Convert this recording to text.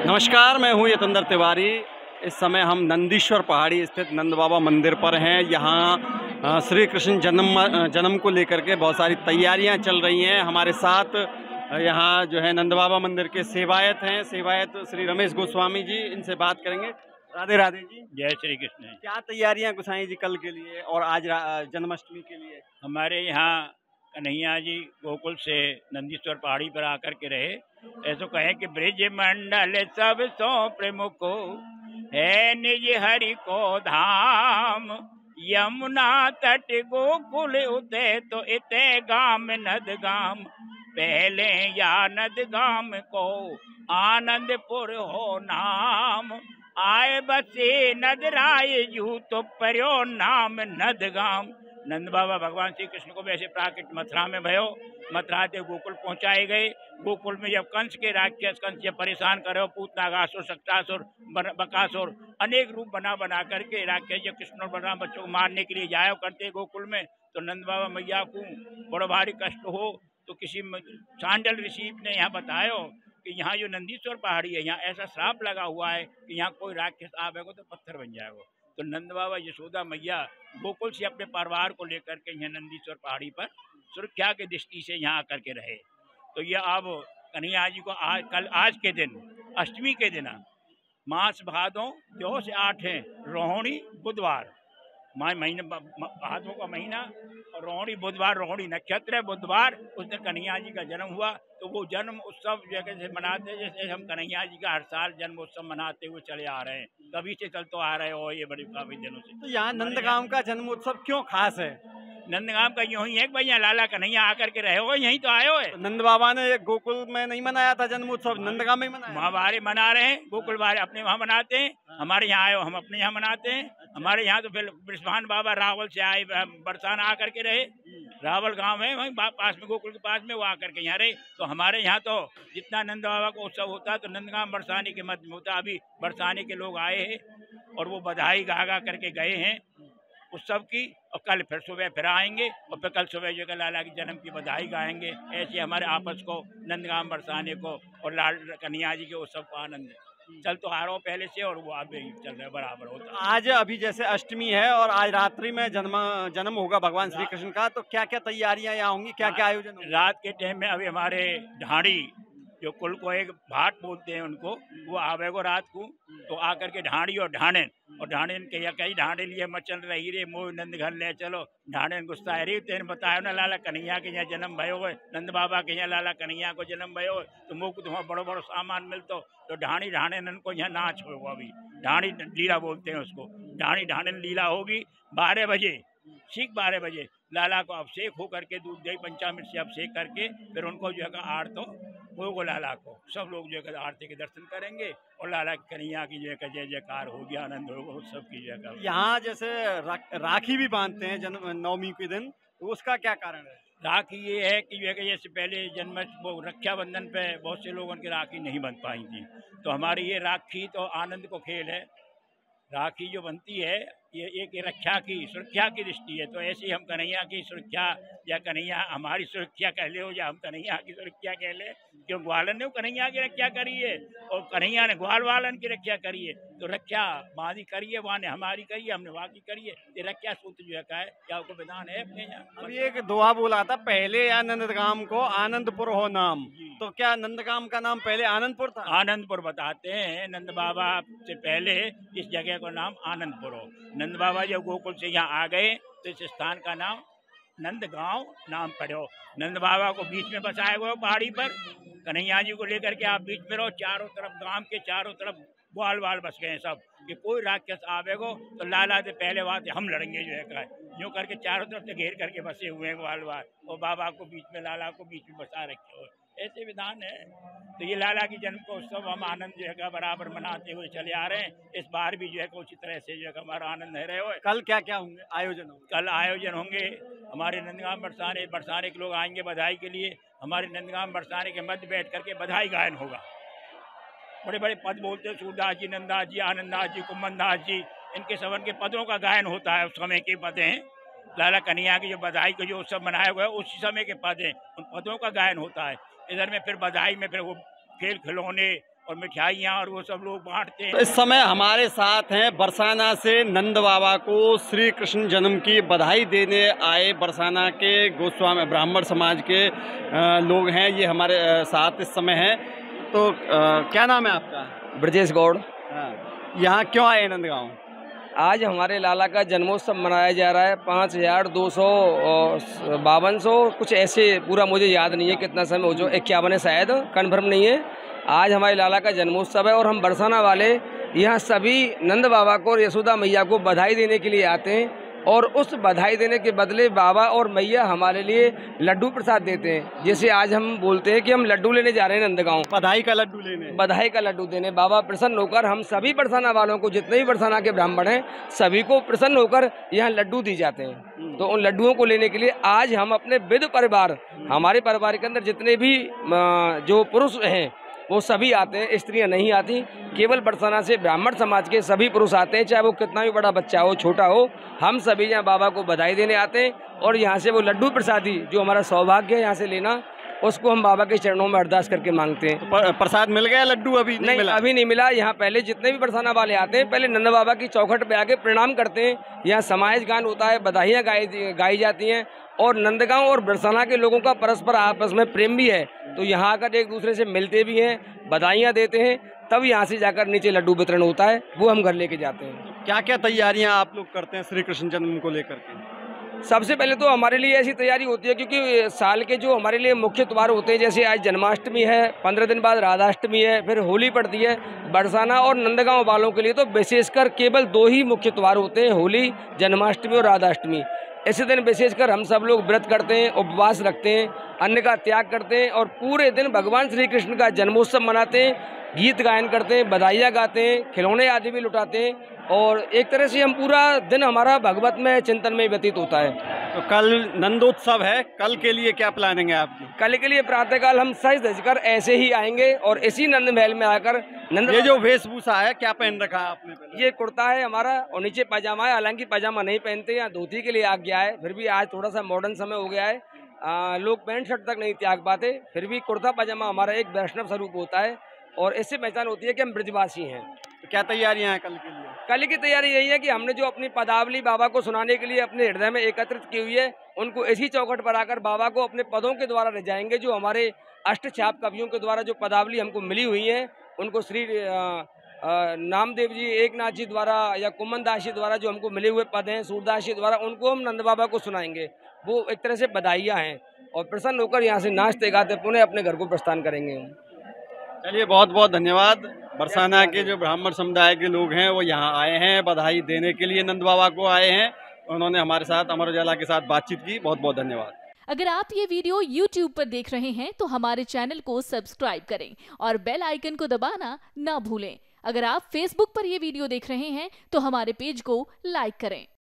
नमस्कार, मैं हूँ यतंदर तिवारी। इस समय हम नंदीश्वर पहाड़ी स्थित नंद बाबा मंदिर पर हैं। यहाँ श्री कृष्ण जन्म को लेकर के बहुत सारी तैयारियाँ चल रही हैं। हमारे साथ यहाँ जो है नंद बाबा मंदिर के सेवायत हैं, सेवायत श्री रमेश गोस्वामी जी। इनसे बात करेंगे। राधे राधे जी। जय श्री कृष्ण। क्या तैयारियाँ गोसाई जी कल के लिए और आज जन्माष्टमी के लिए? हमारे यहाँ कन्हैया जी गोकुल से नंदीश्वर पहाड़ी पर आकर के रहे। ऐसा कहे कि ब्रिज मंडल सब सो प्रमुख है निज हरि को धाम, यमुना तट गोकुल उते तो इते गाम नद गाम, पहले या नद गाम को आनंदपुर हो नाम, आए बसे नद राय जू तो पर्यो नाम नद गाम। नंद बाबा भगवान श्री कृष्ण को वैसे प्राकृत मथुरा में भयो, मथुरा से गोकुल पहुंचाए गए। गोकुल में जब कंस के राक्षस कंस से परेशान करे, पूतनागासुर, शक्तासुर, बकासुर अनेक रूप बना बना करके राक्षस जब कृष्ण और बलराम बच्चों को मारने के लिए जाया करते गोकुल में, तो नंद बाबा मैया को बड़ा भारी कष्ट हो तो किसी सांडल ऋषि ने यहाँ बताया कि यहाँ जो नंदीश्वर पहाड़ी है यहाँ ऐसा श्राप लगा हुआ है कि यहाँ कोई राक्षस आवेगा तो पत्थर बन जाएगा। तो नंद बाबा यशोदा मैया गोकुल से अपने परिवार को लेकर के यहाँ नंदीश्वर पहाड़ी पर सुरक्षा की दृष्टि से यहाँ आकर के रहे। तो ये अब कन्हैया जी को आज के दिन अष्टमी के दिन मास भादों 2 से 8 है, रोहिणी बुधवार, महीना भादों का महीना, रोहिणी बुधवार, रोहिणी नक्षत्र है बुधवार, उस दिन कन्हैया जी का जन्म हुआ। तो वो जन्म उत्सव जगह से मनाते हैं जैसे हम कन्हैया जी का हर साल जन्म उत्सव मनाते हुए चले आ रहे हैं, तभी से चलते आ रहे हो ये बड़ी काफी दिनों से। तो यहाँ नंदगांव का जन्म उत्सव क्यों खास है? नंदगांव का यूं ही है कि भैया लाला कन्हैया आकर के रहे हो, यहीं तो आए हो है। तो नंद बाबा ने गोकुल में नहीं मनाया था जन्म उत्सव, नंदगांव में मनाया? वहाँ बारे मना रहे हैं, गोकुल बारे अपने वहाँ मनाते हैं, हमारे यहाँ आए हो हम अपने यहाँ मनाते हैं। हमारे यहाँ तो फिर बृषभान बाबा रावल से आए, बरसाना आकर के रहे, रावल गांव है वहीं पास में, गोकुल के पास में, वो आकर के यहाँ रहे। तो हमारे यहाँ तो जितना नंद बाबा का उत्सव होता है तो नंदगांव बरसाने के मध्य में होता है। अभी बरसाने के लोग आए हैं और वो बधाई गा गा करके गए हैं उत्सव की, और कल फिर सुबह फिर आएंगे और फिर कल सुबह जो लाला की जन्म की बधाई गाएंगे। ऐसे हमारे आपस को नंदगांव बरसाने को और लाल कन्हैया जी के उत्सव को आनंद चल तो आ रहा हो पहले से, और वो अभी चल रहे बराबर होता। आज अभी जैसे अष्टमी है और आज रात्रि में जन्म होगा भगवान श्री कृष्ण का, तो क्या क्या तैयारियां यहाँ होंगी, क्या क्या आयोजन होंगे? रात के टाइम में अभी हमारे ढाणी जो कुल को एक भाट बोलते हैं उनको, वो आवेगो रात को, तो आकर के ढाणी और ढाणेन के या कई ढाणे लिए मचल रही रे मोह नंद घर ले चलो, ढाणेन गुस्सा है तेन बताया ना लाला कन्हैया के यहाँ जन्म भयो है, नंद बाबा के यहाँ लाला कन्हैया को जन्म भयो है, तो मुँह को तुम्हारा बड़ो बड़ो सामान मिलतो, तो ढाणी ढाणेन को यहाँ नाच होगा। अभी ढाणी लीला बोलते हैं उसको, ढाणी ढाणेन लीला होगी 12 बजे, ठीक 12 बजे लाला को अभिषेक हो करके दूध दही पंचामृत से अभिषेक करके फिर उनको जो है आरतो वो लाला को सब लोग जो है आरती के दर्शन करेंगे और लाला कन्हैया की जो है जय जयकार होगी, आनंद होगा सब की जो है। यहाँ जैसे राखी भी बांधते हैं जन्म नवमी के दिन, तो उसका क्या कारण है? राखी ये है कि जो है जैसे पहले जन्म वो रक्षाबंधन पे बहुत से लोगों की राखी नहीं बन पाई थी, तो हमारी ये राखी तो आनंद को खेल है। राखी जो बनती है ये एक रक्षा की सुरक्षा की दृष्टि है, तो ऐसे हम कन्हैया की सुरक्षा या कन्हैया हमारी सुरक्षा कह ले हो या हम कन्हैया की सुरक्षा कह ले, क्यों ग्वालन ने कन्हैया की रक्षा करी है और कन्हैया ने ग्वाल वालन की रक्षा करी है, तो रक्षा मादी करी है, वहाँ ने हमारी करी है, हमने वहाँ की करी है। ये रक्षा सूत्र जो है क्या उसको विधान है अपने यहाँ। अभी एक दोहा बोला था, पहले या नंदगांव को आनंदपुर हो नाम, तो क्या नंदगांव का नाम पहले आनंदपुर था? आनंदपुर बताते हैं, नंद बाबा से पहले इस जगह का नाम आनंदपुर हो। नंद बाबा जब गोकुल से यहाँ आ गए तो इस स्थान का नाम नंदगांव नाम पड़ो। नंद बाबा को बीच में बसाया गया पहाड़ी पर, कन्हैया जी को लेकर के आप बीच में रहो, चारों तरफ गांव के चारों तरफ ग्वाल वाल बस गए सब, कि कोई राक्षस आवेगो तो लाला से पहले बात हम लड़ेंगे जो है यूँ करके चारों तरफ से घेर करके बसे हुए हैं ग्वाल वाल, और बाबा को बीच में लाला को बीच में बसा रखे हो, ऐसे विधान है। तो ये लाला की जन्म को उत्सव हम आनंद जो है बराबर मनाते हुए चले आ रहे हैं। इस बार भी जो है उसी तरह से जो है हमारा आनंद है रहे हो। कल क्या क्या होंगे आयोजन होंगे? कल आयोजन होंगे हमारे नंदगांव बरसाने के लोग आएंगे बधाई के लिए, हमारे नंदगांव बरसाने के मध्य बैठ करके बधाई गायन होगा। बड़े बड़े पद बोलते हैं, सूरदास जी, नंदास जी, आनंदास जी, कुमनदास जी, इनके सवन के पदों का गायन होता है, उस समय के पद हैं। लाला कन्हैया की जो बधाई का जो उत्सव मनाया हुआ है उसी समय के पद हैं, उन पदों का गायन होता है। इधर में फिर बधाई में फिर वो खेल खिलौने और मिठाइयाँ और वो सब लोग बांटते हैं। तो इस समय हमारे साथ हैं बरसाना से नंद बाबा को श्री कृष्ण जन्म की बधाई देने आए बरसाना के गोस्वामी ब्राह्मण समाज के लोग हैं, ये हमारे साथ इस समय हैं। तो क्या नाम है आपका? ब्रजेश गौड़। यहाँ क्यों आए नंदगांव? आज हमारे लाला का जन्मोत्सव मनाया जा रहा है। 5252 कुछ ऐसे, पूरा मुझे याद नहीं है कितना समय हो, जो 51 है शायद, कन्फर्म नहीं है। आज हमारे लाला का जन्मोत्सव है और हम बरसाना वाले यहाँ सभी नंद बाबा को और यशोदा मैया को बधाई देने के लिए आते हैं और उस बधाई देने के बदले बाबा और मैया हमारे लिए लड्डू प्रसाद देते हैं। जैसे आज हम बोलते हैं कि हम लड्डू लेने जा रहे हैं नंदगांव, बधाई का लड्डू लेने, बधाई का लड्डू देने। बाबा प्रसन्न होकर हम सभी बरसाना वालों को, जितने भी बरसाना के ब्राह्मण हैं, सभी को प्रसन्न होकर यहाँ लड्डू दी जाते हैं। तो उन लड्डुओं को लेने के लिए आज हम अपने विधु परिवार, हमारे परिवार के अंदर जितने भी जो पुरुष हैं वो सभी आते हैं, स्त्रियां नहीं आती। केवल बरसाना से ब्राह्मण समाज के सभी पुरुष आते हैं, चाहे वो कितना भी बड़ा बच्चा हो, छोटा हो। हम सभी यहाँ बाबा को बधाई देने आते हैं और यहाँ से वो लड्डू प्रसादी जो हमारा सौभाग्य है यहाँ से लेना, उसको हम बाबा के चरणों में अरदास करके मांगते हैं। तो प्रसाद मिल गया? लड्डू अभी नहीं मिला? अभी नहीं मिला। यहाँ पहले जितने भी बरसाना वाले आते हैं, पहले नंद बाबा की चौखट पे आके प्रणाम करते हैं। यहाँ समाज गान होता है, बधाइयाँ गाई जाती हैं और नंदगांव और बरसाना के लोगों का परस्पर आपस में प्रेम भी है। तो यहाँ आकर एक दूसरे से मिलते भी हैं, बधाइयाँ देते हैं, तब यहाँ से जाकर नीचे लड्डू वितरण होता है, वो हम घर लेके जाते हैं। क्या क्या तैयारियाँ आप लोग करते हैं श्री कृष्ण जन्म को लेकर के? सबसे पहले तो हमारे लिए ऐसी तैयारी होती है क्योंकि साल के जो हमारे लिए मुख्य त्योहार होते हैं, जैसे आज जन्माष्टमी है, 15 दिन बाद राधाष्टमी है, फिर होली पड़ती है। बरसाना और नंदगांव वालों के लिए तो विशेषकर केवल 2 ही मुख्य त्योहार होते हैं, होली, जन्माष्टमी और राधाष्टमी। ऐसे दिन विशेषकर हम सब लोग व्रत करते हैं, उपवास रखते हैं, अन्न का त्याग करते हैं और पूरे दिन भगवान श्री कृष्ण का जन्मोत्सव मनाते हैं, गीत गायन करते हैं, बधाइयाँ गाते हैं, खिलौने आदि भी लुटाते हैं और एक तरह से हम पूरा दिन हमारा भगवत में चिंतन में व्यतीत होता है। तो कल नंदोत्सव है, कल के लिए क्या प्लानिंग है आपकी? कल के लिए प्रातःकाल हम सज धज कर ऐसे ही आएंगे और इसी नंद महल में आकर ये जो वेशभूषा है क्या पहन रखा है आपने? ये कुर्ता है हमारा और नीचे पजामा है। हालांकि पजामा नहीं पहनते, यहाँ धोती के लिए आ गया है, फिर भी आज थोड़ा सा मॉडर्न समय हो गया है, लोग पैंट शर्ट तक नहीं त्याग पाते, फिर भी कुर्ता पजामा हमारा एक वैष्णव स्वरूप होता है और इससे पहचान होती है कि हम ब्रजवासी हैं। तो क्या तैयारियां हैं कल के लिए? कल की तैयारी यही है कि हमने जो अपनी पदावली बाबा को सुनाने के लिए अपने हृदय में एकत्रित की हुई है, उनको इसी चौखट पर आकर बाबा को अपने पदों के द्वारा ले जाएंगे। जो हमारे अष्टछाप कवियों के द्वारा जो पदावली हमको मिली हुई है, उनको श्री नामदेव जी, एकनाथ जी द्वारा या कुमन दास जी द्वारा जो हमको मिले हुए पद हैं, सूरदास जी द्वारा, उनको हम नंद बाबा को सुनाएंगे। वो एक तरह से बधाइयाँ हैं और प्रसन्न होकर यहाँ से नाचते गाते पुनः अपने घर को प्रस्थान करेंगे। चलिए, बहुत बहुत धन्यवाद। बरसाना के जो ब्राह्मण समुदाय के लोग हैं वो यहाँ आए हैं, बधाई देने के लिए नंद बाबा को आए हैं। उन्होंने हमारे साथ, अमर उजाला के साथ बातचीत की। बहुत बहुत धन्यवाद। अगर आप ये वीडियो YouTube पर देख रहे हैं तो हमारे चैनल को सब्सक्राइब करें और बेल आइकन को दबाना ना भूलें। अगर आप Facebook पर ये वीडियो देख रहे हैं तो हमारे पेज को लाइक करें।